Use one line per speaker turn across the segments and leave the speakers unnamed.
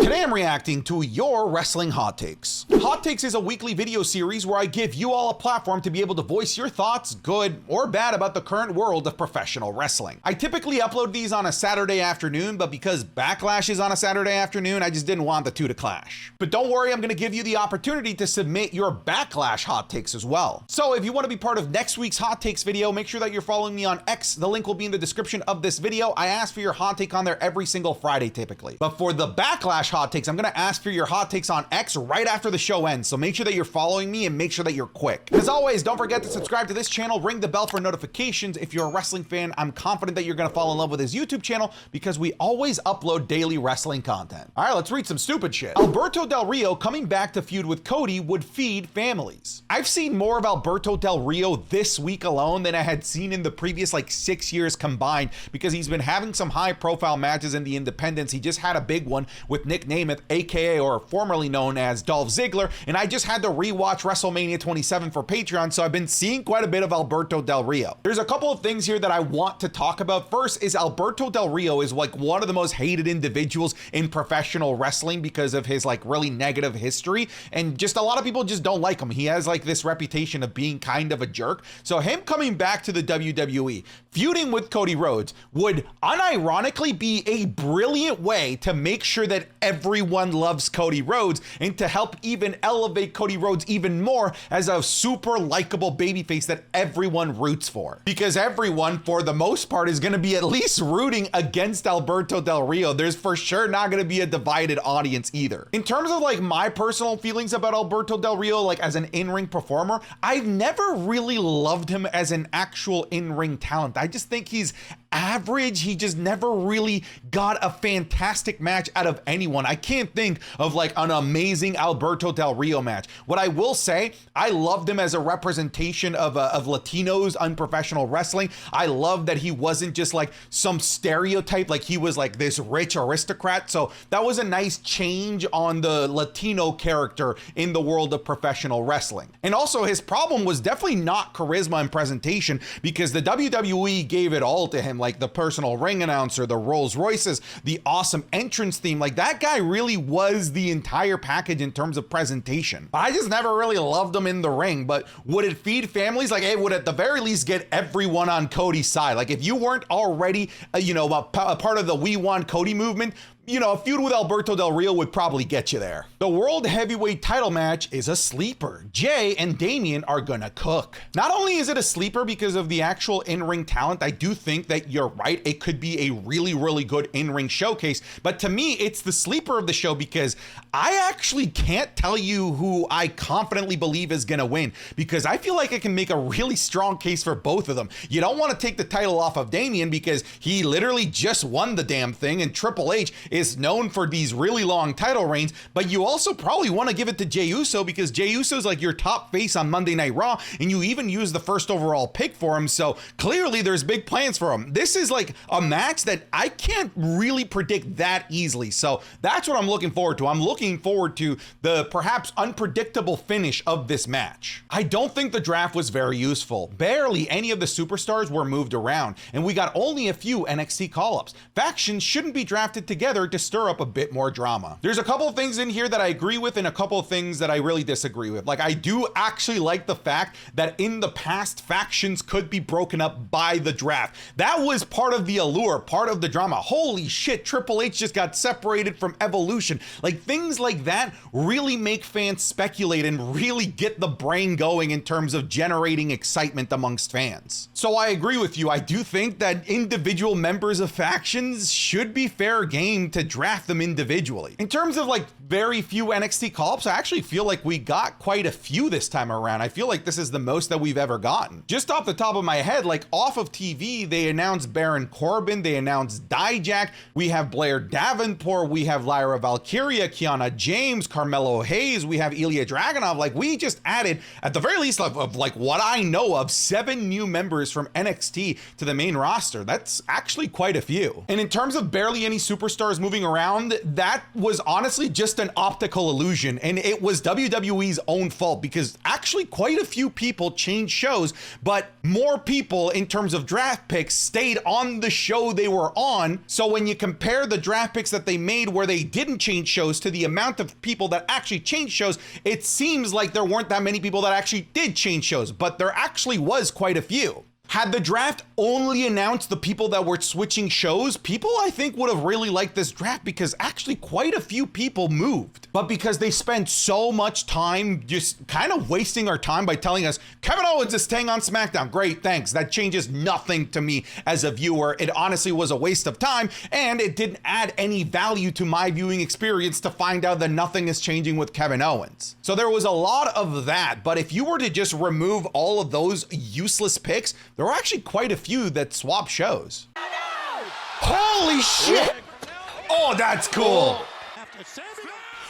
Today I'm reacting to your wrestling hot takes. Hot Takes is a weekly video series where I give you all a platform to be able to voice your thoughts, good or bad, about the current world of professional wrestling. I typically upload these on a Saturday afternoon, but because Backlash is on a Saturday afternoon, I just didn't want the two to clash. But don't worry, I'm gonna give you the opportunity to submit your Backlash hot takes as well. So if you want to be part of next week's hot takes video, make sure that you're following me on X. The link will be in the description of this video. I ask for your hot take on there every single Friday typically. But for the Backlash hot takes, I'm gonna ask for your hot takes on X right after the show ends. So make sure that you're following me and make sure that you're quick. As always, don't forget to subscribe to this channel, ring the bell for notifications. If you're a wrestling fan, I'm confident that you're gonna fall in love with his YouTube channel because we always upload daily wrestling content. All right, let's read some stupid shit. Alberto Del Rio coming back to feud with Cody would feed families. I've seen more of Alberto Del Rio this week alone than I had seen in the previous 6 years combined, because he's been having some high profile matches in the independents. He just had a big one with Nick Nemeth, aka or formerly known as Dolph Ziggler, and I just had to rewatch WrestleMania 27 for Patreon, so I've been seeing quite a bit of Alberto Del Rio. There's a couple of things here that I want to talk about. First is Alberto Del Rio is one of the most hated individuals in professional wrestling because of his really negative history, and just a lot of people just don't like him. He has this reputation of being kind of a jerk. So him coming back to the WWE, feuding with Cody Rhodes, would unironically be a brilliant way to make sure that everyone loves Cody Rhodes and to help even elevate Cody Rhodes even more as a super likable babyface that everyone roots for. Because everyone, for the most part, is going to be at least rooting against Alberto Del Rio. There's for sure not going to be a divided audience either. In terms of my personal feelings about Alberto Del Rio, as an in-ring performer, I've never really loved him as an actual in-ring talent. I just think he's average. He just never really got a fantastic match out of anyone. I can't think of an amazing Alberto Del Rio match. What I will say, I loved him as a representation of Latinos unprofessional wrestling. I love that he wasn't just some stereotype, he was this rich aristocrat. So that was a nice change on the Latino character in the world of professional wrestling. And also his problem was definitely not charisma and presentation, because the WWE gave it all to him. The personal ring announcer, the Rolls Royces, the awesome entrance theme. That guy really was the entire package in terms of presentation. But I just never really loved him in the ring. But would it feed families? It would at the very least get everyone on Cody's side. If you weren't already, a part of the We Want Cody movement, a feud with Alberto Del Rio would probably get you there. The World Heavyweight title match is a sleeper. Jey and Damian are gonna cook. Not only is it a sleeper because of the actual in-ring talent, I do think that you're right, it could be a really, really good in-ring showcase, but to me, it's the sleeper of the show because I actually can't tell you who I confidently believe is gonna win, because I feel like I can make a really strong case for both of them. You don't want to take the title off of Damian because he literally just won the damn thing, and Triple H is known for these really long title reigns, but you also probably want to give it to Jey Uso because Jey Uso is your top face on Monday Night Raw, and you even use the first overall pick for him, so clearly there's big plans for him. This is a match that I can't really predict that easily, so that's what I'm looking forward to. I'm looking forward to the perhaps unpredictable finish of this match. I don't think the draft was very useful. Barely any of the superstars were moved around, and we got only a few NXT call-ups. Factions shouldn't be drafted together to stir up a bit more drama. There's a couple of things in here that I agree with and a couple of things that I really disagree with. I do actually like the fact that in the past, factions could be broken up by the draft. That was part of the allure, part of the drama. Holy shit, Triple H just got separated from Evolution. Things like that really make fans speculate and really get the brain going in terms of generating excitement amongst fans. So I agree with you. I do think that individual members of factions should be fair game to draft them individually. In terms of very few NXT call-ups, I actually feel like we got quite a few this time around. I feel like this is the most that we've ever gotten. Just off the top of my head, off of TV, they announced Baron Corbin, they announced Dijak, we have Blair Davenport, we have Lyra Valkyria, Kiana James, Carmelo Hayes, we have Ilya Dragunov. We just added, at the very least of what I know of, 7 new members from NXT to the main roster. That's actually quite a few. And in terms of barely any superstars moving around, that was honestly just an optical illusion, and it was WWE's own fault because actually quite a few people changed shows, but more people in terms of draft picks stayed on the show they were on. So when you compare the draft picks that they made where they didn't change shows to the amount of people that actually changed shows, it seems like there weren't that many people that actually did change shows, but there actually was quite a few. Had the draft only announced the people that were switching shows, people I think would have really liked this draft because actually quite a few people moved. But because they spent so much time just kind of wasting our time by telling us Kevin Owens is staying on SmackDown. Great, thanks. That changes nothing to me as a viewer. It honestly was a waste of time, and it didn't add any value to my viewing experience to find out that nothing is changing with Kevin Owens. So there was a lot of that, but if you were to just remove all of those useless picks, there were actually quite a few that swap shows. Holy shit! Oh, that's cool.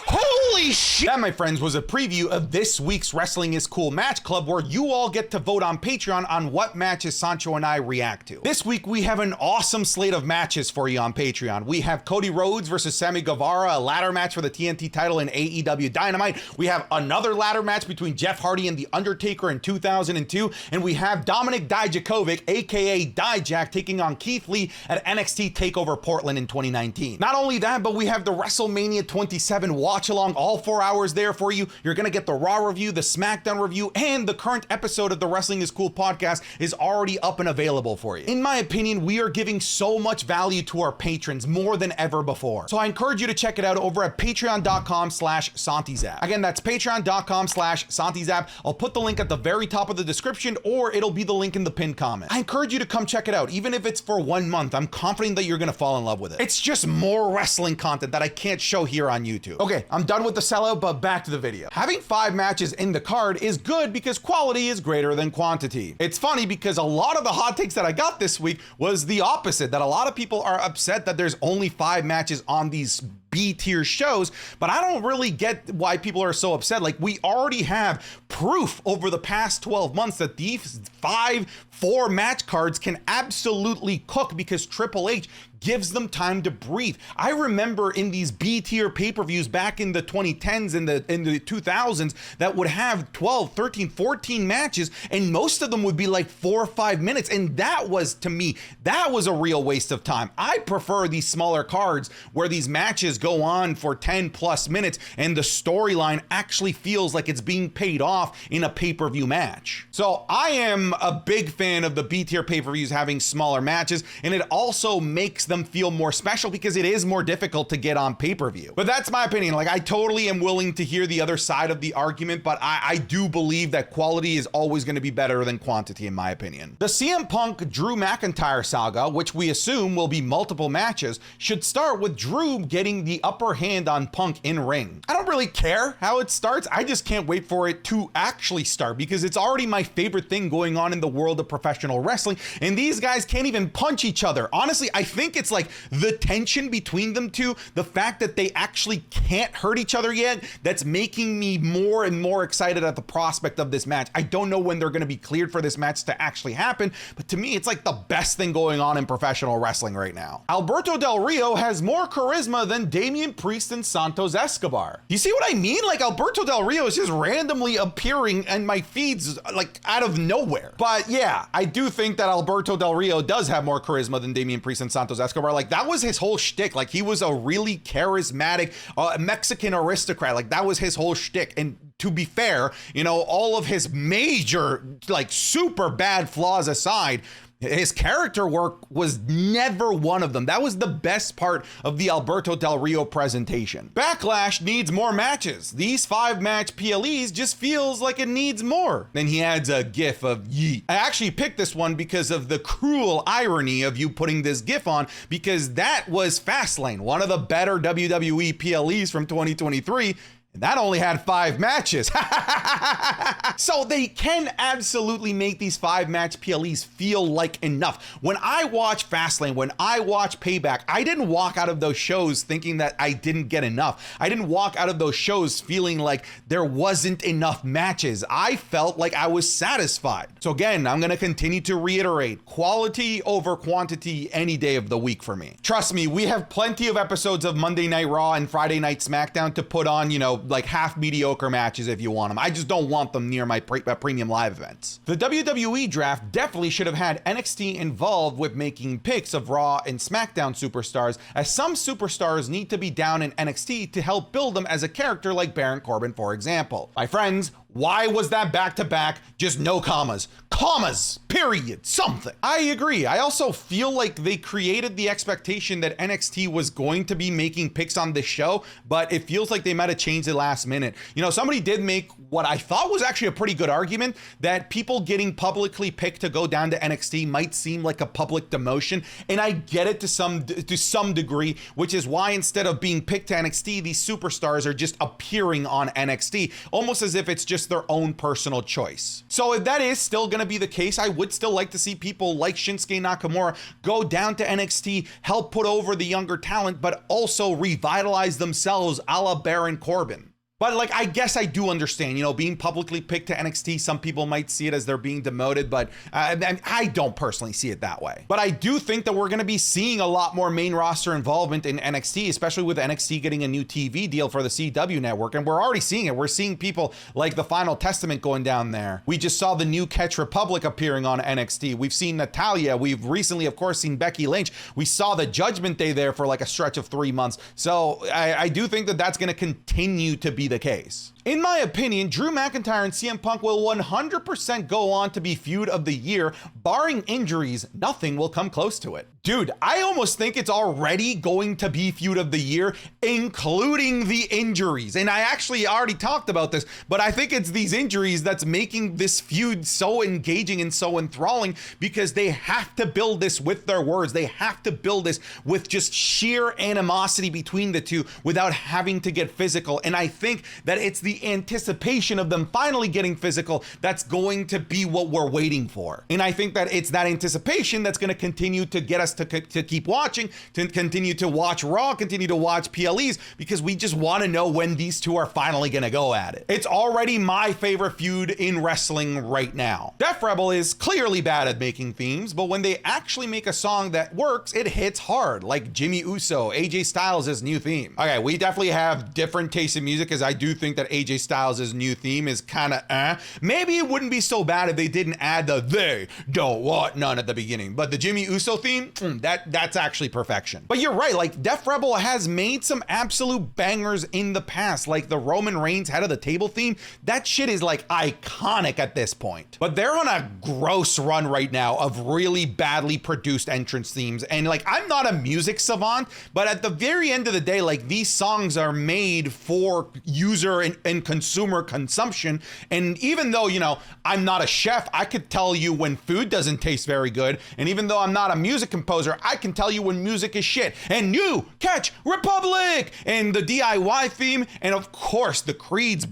Holy shit! That, my friends, was a preview of this week's Wrestling is Cool Match Club, where you all get to vote on Patreon on what matches Sancho and I react to. This week, we have an awesome slate of matches for you on Patreon. We have Cody Rhodes versus Sammy Guevara, a ladder match for the TNT title in AEW Dynamite. We have another ladder match between Jeff Hardy and The Undertaker in 2002. And we have Dominik Dijakovic, aka Dijak, taking on Keith Lee at NXT TakeOver Portland in 2019. Not only that, but we have the WrestleMania 27 watch along, all 4 hours there for you. You're gonna get the Raw review, the SmackDown review, and the current episode of the Wrestling is Cool podcast is already up and available for you. In my opinion, we are giving so much value to our patrons, more than ever before. So I encourage you to check it out over at patreon.com/SantiZap. Again, that's patreon.com/SantiZap. I'll put the link at the very top of the description, or it'll be the link in the pinned comment. I encourage you to come check it out, even if it's for 1 month. I'm confident that you're gonna fall in love with it. It's just more wrestling content that I can't show here on YouTube. Okay, I'm done with the sellout, but back to the video. Having 5 matches in the card is good because quality is greater than quantity. It's funny because a lot of the hot takes that I got this week was the opposite, that a lot of people are upset that there's only 5 matches on these B-tier shows, but I don't really get why people are so upset. Like, we already have proof over the past 12 months that these 4 match cards can absolutely cook because Triple H gives them time to breathe. I remember in these B-tier pay-per-views back in the 2010s and in the 2000s that would have 12, 13, 14 matches, and most of them would be like 4 or 5 minutes. And that was, to me, that was a real waste of time. I prefer these smaller cards where these matches go on for 10 plus minutes and the storyline actually feels like it's being paid off in a pay-per-view match. So I am a big fan of the B-tier pay-per-views having smaller matches, and it also makes them feel more special because it is more difficult to get on pay-per-view. But that's my opinion. Like, I totally am willing to hear the other side of the argument, but I do believe that quality is always going to be better than quantity, in my opinion. The CM Punk Drew McIntyre saga, which we assume will be multiple matches, should start with Drew getting the upper hand on Punk in ring. I don't really care how it starts. I just can't wait for it to actually start because it's already my favorite thing going on in the world of professional wrestling, and these guys can't even punch each other. Honestly, I think it's like the tension between them two, the fact that they actually can't hurt each other yet, that's making me more and more excited at the prospect of this match. I don't know when they're going to be cleared for this match to actually happen, but to me, it's like the best thing going on in professional wrestling right now. Alberto Del Rio has more charisma than Damian Priest and Santos Escobar. You see what I mean? Like, Alberto Del Rio is just randomly appearing in my feeds like out of nowhere. But yeah, I do think that Alberto Del Rio does have more charisma than Damian Priest and Santos Escobar. Like, that was his whole shtick. Like, he was a really charismatic Mexican aristocrat. Like, that was his whole shtick. And to be fair, you know, all of his major, like, super bad flaws aside, his character work was never one of them. That was the best part of the Alberto Del Rio presentation. Backlash needs more matches. These 5-match PLEs just feels like it needs more. Then he adds a gif of yeet. I actually picked this one because of the cruel irony of you putting this gif on, because that was Fastlane, one of the better WWE PLEs from 2023. And that only had 5 matches. So they can absolutely make these 5-match PLEs feel like enough. When I watch Fastlane, when I watch Payback, I didn't walk out of those shows thinking that I didn't get enough. I didn't walk out of those shows feeling like there wasn't enough matches. I felt like I was satisfied. So again, I'm gonna continue to reiterate, quality over quantity any day of the week for me. Trust me, we have plenty of episodes of Monday Night Raw and Friday Night SmackDown to put on, you know, like half mediocre matches if you want them. I just don't want them near my premium live events. The WWE draft definitely should have had NXT involved with making picks of Raw and SmackDown superstars, as some superstars need to be down in NXT to help build them as a character, like Baron Corbin, for example. My friends, why was that back-to-back just no commas? Commas, period, something. I agree. I also feel like they created the expectation that NXT was going to be making picks on this show, but it feels like they might have changed it last minute. You know, somebody did make what I thought was actually a pretty good argument, that people getting publicly picked to go down to NXT might seem like a public demotion, and I get it to some degree, which is why instead of being picked to NXT, these superstars are just appearing on NXT, almost as if it's just their own personal choice. So if that is still going to be the case, I would still like to see people like Shinsuke Nakamura go down to NXT, help put over the younger talent, but also revitalize themselves a la Baron Corbin. But like, I guess I do understand, you know, being publicly picked to NXT, some people might see it as they're being demoted, but I don't personally see it that way. But I do think that we're going to be seeing a lot more main roster involvement in NXT, especially with NXT getting a new TV deal for the CW network. And we're already seeing it. We're seeing people like the Final Testament going down there. We just saw the new Catch Republic appearing on NXT. We've seen Natalya. We've recently, of course, seen Becky Lynch. We saw the Judgment Day there for like a stretch of 3 months. So I do think that that's going to continue to be the case. In my opinion, Drew McIntyre and CM Punk will 100% go on to be Feud of the Year. Barring injuries, nothing will come close to it. Dude, I almost think it's already going to be Feud of the Year, including the injuries. And I actually already talked about this, but I think it's these injuries that's making this feud so engaging and so enthralling, because they have to build this with their words. They have to build this with just sheer animosity between the two without having to get physical. And I think that it's the anticipation of them finally getting physical that's going to be what we're waiting for. And I think that it's that anticipation that's going to continue to get us to keep watching, to continue to watch Raw, continue to watch PLEs, because we just want to know when these two are finally going to go at it. It's already my favorite feud in wrestling right now. Def Rebel is clearly bad at making themes, but when they actually make a song that works, it hits hard, like Jimmy Uso, AJ Styles' new theme. Okay, we definitely have different tastes in music, as I do think that AJ Styles' new theme is kind of Maybe it wouldn't be so bad if they didn't add the "they don't want none" at the beginning, but the Jimmy Uso theme, that's actually perfection. But you're right, like Def Rebel has made some absolute bangers in the past, like the Roman Reigns Head of the Table theme. That shit is like iconic at this point. But they're on a gross run right now of really badly produced entrance themes. And like, I'm not a music savant, but at the very end of the day, like these songs are made for user and consumer consumption. And even though, you know, I'm not a chef, I could tell you when food doesn't taste very good. And even though I'm not a music composer, I can tell you when music is shit. And New Catch Republic and the DIY theme, and of course the Creed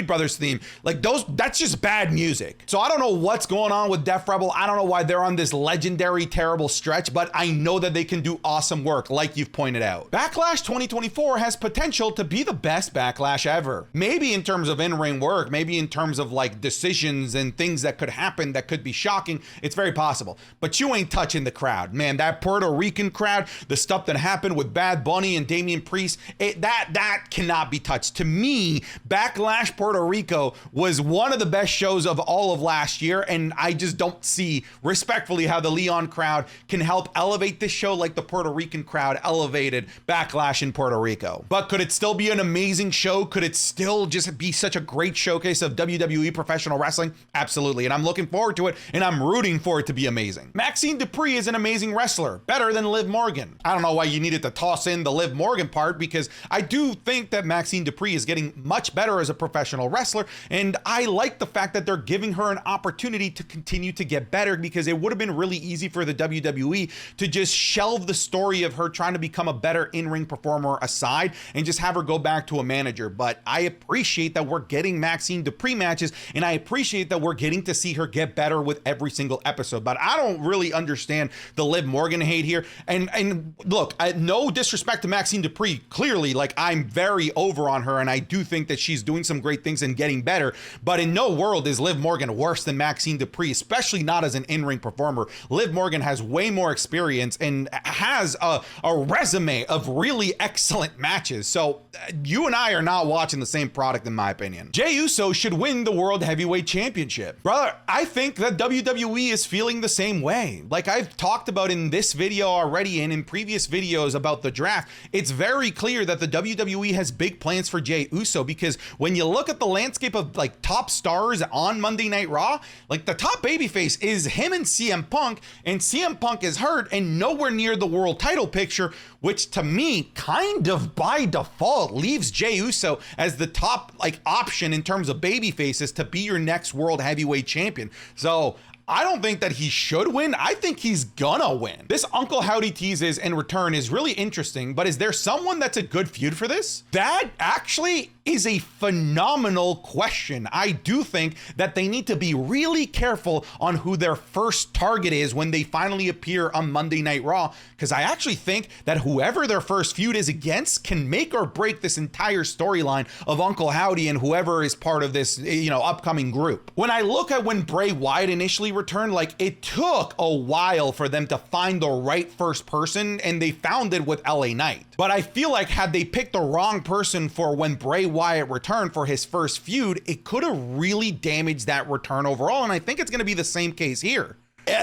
Brothers theme, like that's just bad music. So I don't know what's going on with Def Rebel. I don't know why they're on this legendary terrible stretch, but I know that they can do awesome work, like you've pointed out. Backlash 2024 has potential to be the best Backlash ever. Maybe in terms of in-ring work, maybe in terms of like decisions and things that could happen that could be shocking, it's very possible. But you ain't touching the crowd, man. That Puerto Rican crowd, the stuff that happened with Bad Bunny and Damian Priest, that cannot be touched. To me, Backlash Puerto Rico was one of the best shows of all of last year, and I just don't see, respectfully, how the Leon crowd can help elevate this show like the Puerto Rican crowd elevated Backlash in Puerto Rico. But could it still be an amazing show? Could it still just be such a great showcase of WWE professional wrestling? Absolutely, and I'm looking forward to it, and I'm rooting for it to be amazing. Maxxine Dupri is an amazing wrestler, better than Liv Morgan. I don't know why you needed to toss in the Liv Morgan part, because I do think that Maxxine Dupri is getting much better as a professional wrestler, and I like the fact that they're giving her an opportunity to continue to get better, because it would have been really easy for the WWE to just shelve the story of her trying to become a better in-ring performer aside and just have her go back to a manager. but I appreciate that we're getting Maxxine Dupri matches, and I appreciate that we're getting to see her get better with every single episode. But I don't really understand the Liv Morgan hate here. And look, no disrespect to Maxxine Dupri. Clearly, like, I'm very over on her, and I do think that she's doing some great things and getting better. But in no world is Liv Morgan worse than Maxxine Dupri, especially not as an in-ring performer. Liv Morgan has way more experience and has a resume of really excellent matches. So you and I are not watching the same product, in my opinion. Jey Uso should win the World Heavyweight Championship. Brother, I think that WWE is feeling the same way. Like I've talked about in this video already and in previous videos about the draft, it's very clear that the WWE has big plans for Jey Uso, because when you look at the landscape of like top stars on Monday Night Raw, like the top babyface is him and CM Punk, and CM Punk is hurt and nowhere near the world title picture, which to me kind of by default leaves Jey Uso as the top like option in terms of baby faces to be your next world heavyweight champion. So I don't think that he should win. I think he's gonna win. This Uncle Howdy teases and return is really interesting, but is there someone that's a good feud for this? That actually is a phenomenal question. I do think that they need to be really careful on who their first target is when they finally appear on Monday Night Raw, because I actually think that whoever their first feud is against can make or break this entire storyline of Uncle Howdy and whoever is part of this, upcoming group. When I look at when Bray Wyatt initially returned, like it took a while for them to find the right first person, and they found it with LA Knight. But I feel like had they picked the wrong person for when Bray Wyatt returned for his first feud, it could have really damaged that return overall. And I think it's going to be the same case here.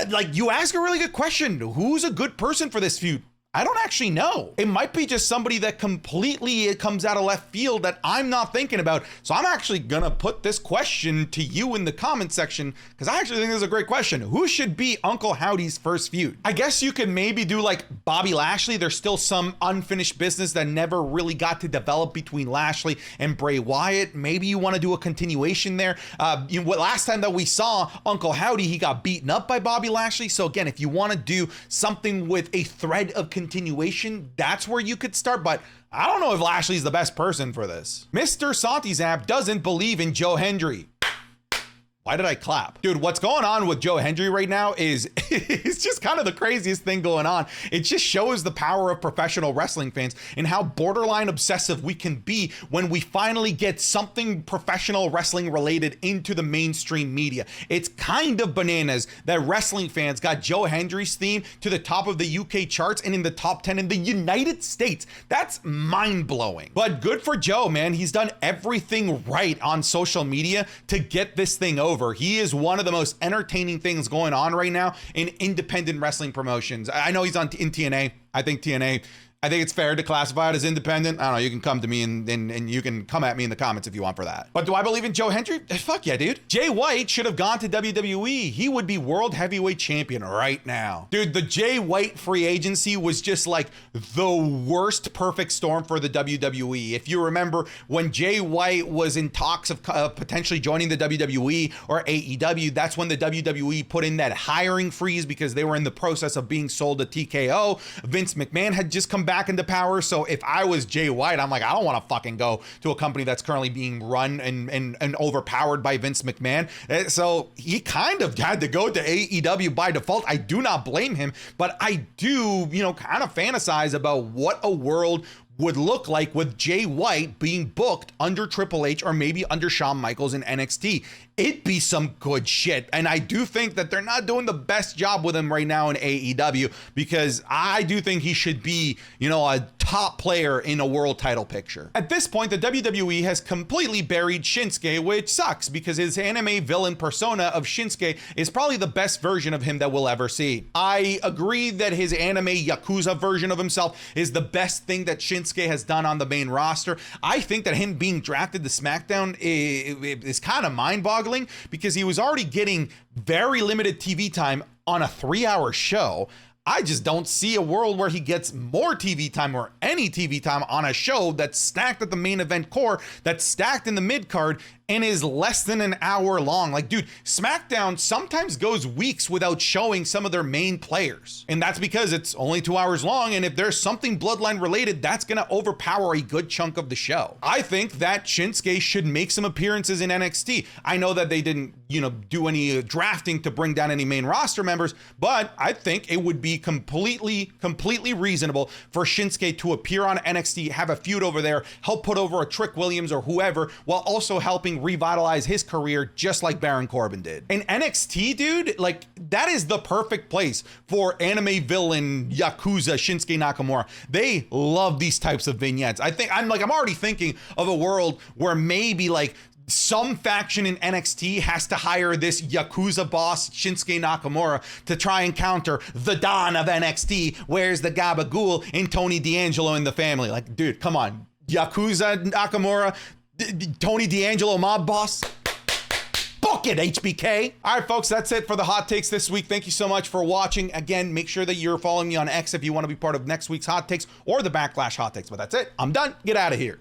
Like, you ask a really good question. Who's a good person for this feud? I don't actually know. It might be just somebody that completely comes out of left field that I'm not thinking about. So I'm actually gonna put this question to you in the comment section, because I actually think this is a great question. Who should be Uncle Howdy's first feud? I guess you could maybe do like Bobby Lashley. There's still some unfinished business that never really got to develop between Lashley and Bray Wyatt. Maybe you want to do a continuation there. Last time that we saw Uncle Howdy, he got beaten up by Bobby Lashley. So again, if you want to do something with a thread of continuation, that's where you could start, but I don't know if Lashley's the best person for this. Mr. Santizap doesn't believe in Joe Hendry. Why did I clap? Dude, what's going on with Joe Hendry right now is it's just kind of the craziest thing going on. It just shows the power of professional wrestling fans and how borderline obsessive we can be when we finally get something professional wrestling related into the mainstream media. It's kind of bananas that wrestling fans got Joe Hendry's theme to the top of the UK charts and in the top 10 in the United States. That's mind-blowing. But good for Joe, man. He's done everything right on social media to get this thing over. He is one of the most entertaining things going on right now in independent wrestling promotions. I know he's in TNA. I think it's fair to classify it as independent. I don't know, you can come to me and you can come at me in the comments if you want for that. But do I believe in Joe Hendry? Fuck yeah, dude. Jay White should have gone to WWE. He would be world heavyweight champion right now. Dude, the Jay White free agency was just like the worst perfect storm for the WWE. If you remember when Jay White was in talks of potentially joining the WWE or AEW, that's when the WWE put in that hiring freeze because they were in the process of being sold to TKO. Vince McMahon had just come back into power. So if I was Jay White, I'm like, I don't want to fucking go to a company that's currently being run and overpowered by Vince McMahon. So he kind of had to go to AEW by default. I do not blame him, but I do, kind of fantasize about what a world would look like with Jay White being booked under Triple H or maybe under Shawn Michaels in NXT. It'd be some good shit. And I do think that they're not doing the best job with him right now in AEW, because I do think he should be, a top player in a world title picture. At this point, the WWE has completely buried Shinsuke, which sucks because his anime villain persona of Shinsuke is probably the best version of him that we'll ever see. I agree that his anime Yakuza version of himself is the best thing that Shinsuke has done on the main roster. I think that him being drafted to SmackDown is kind of mind-boggling, because he was already getting very limited TV time on a 3-hour show. I just don't see a world where he gets more TV time or any TV time on a show that's stacked at the main event core, that's stacked in the mid card, and is less than an hour long. Like, dude, SmackDown sometimes goes weeks without showing some of their main players. And that's because it's only 2 hours long. And if there's something Bloodline related, that's gonna overpower a good chunk of the show. I think that Shinsuke should make some appearances in NXT. I know that they didn't, do any drafting to bring down any main roster members, but I think it would be completely reasonable for Shinsuke to appear on NXT, have a feud over there, help put over a Trick Williams or whoever, while also helping revitalize his career just like Baron Corbin did. And NXT, dude, like, that is the perfect place for anime villain Yakuza Shinsuke Nakamura. They love these types of vignettes. I'm already thinking of a world where maybe like some faction in NXT has to hire this Yakuza boss, Shinsuke Nakamura, to try and counter the Don of NXT. Where's the Gabagool and Tony D'Angelo in the family? Like, dude, come on. Yakuza Nakamura, Tony D'Angelo mob boss. Book it, HBK. All right, folks, that's it for the hot takes this week. Thank you so much for watching. Again, make sure that you're following me on X if you want to be part of next week's hot takes or the Backlash hot takes. But that's it. I'm done. Get out of here.